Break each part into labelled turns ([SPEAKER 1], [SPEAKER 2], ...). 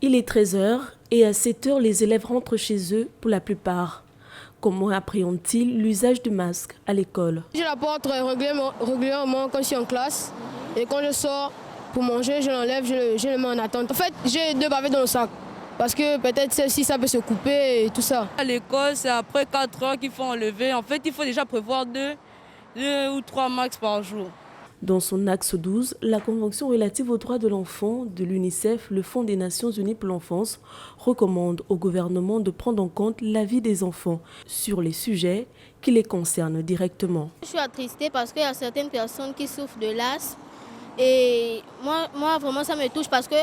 [SPEAKER 1] Il est 13 heures et à 7 heures, les élèves rentrent chez eux pour la plupart. Comment appréhendent-ils l'usage du masque à l'école?
[SPEAKER 2] Je la porte régulièrement quand je suis en classe et quand je sors pour manger, je l'enlève, je le mets en attente. En fait, j'ai 2 bavettes dans le sac parce que peut-être celle-ci, ça peut se couper et tout ça.
[SPEAKER 3] À l'école, c'est après 4 heures qu'il faut enlever. En fait, il faut déjà prévoir 2 ou 3 max par jour.
[SPEAKER 1] Dans son axe 12, la Convention relative aux droits de l'enfant de l'UNICEF, le Fonds des Nations Unies pour l'enfance, recommande au gouvernement de prendre en compte l'avis des enfants sur les sujets qui les concernent directement.
[SPEAKER 4] Je suis attristée parce qu'il y a certaines personnes qui souffrent de l'asthme et moi vraiment ça me touche parce que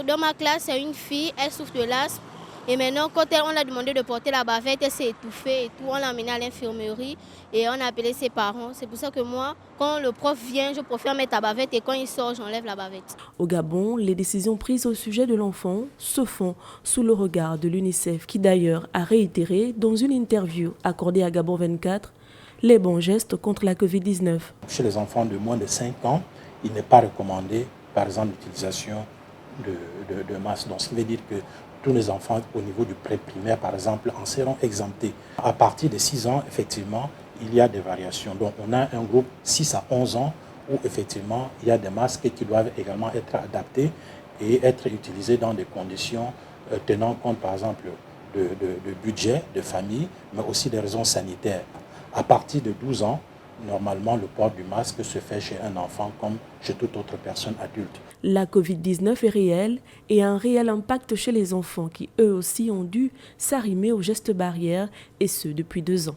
[SPEAKER 4] dans ma classe, il y a une fille, elle souffre de l'asthme. Et maintenant, quand on l'a demandé de porter la bavette, elle s'est étouffée et tout. On l'a emmenée à l'infirmerie et on a appelé ses parents. C'est pour ça que moi, quand le prof vient, je préfère mettre la bavette et quand il sort, j'enlève la bavette.
[SPEAKER 1] Au Gabon, les décisions prises au sujet de l'enfant se font sous le regard de l'UNICEF, qui d'ailleurs a réitéré dans une interview accordée à Gabon 24 les bons gestes contre la Covid-19.
[SPEAKER 5] Chez les enfants de moins de 5 ans, il n'est pas recommandé, par exemple, l'utilisation de masques. Donc, ce qui veut dire que tous les enfants au niveau du pré-primaire, par exemple, en seront exemptés. À partir de 6 ans, effectivement, il y a des variations. Donc, on a un groupe 6 à 11 ans où, effectivement, il y a des masques qui doivent également être adaptés et être utilisés dans des conditions tenant compte, par exemple, de budget, de famille, mais aussi des raisons sanitaires. À partir de 12 ans, normalement, le port du masque se fait chez un enfant comme chez toute autre personne adulte.
[SPEAKER 1] La Covid-19 est réelle et a un réel impact chez les enfants qui, eux aussi, ont dû s'arrimer aux gestes barrières, et ce depuis 2 ans.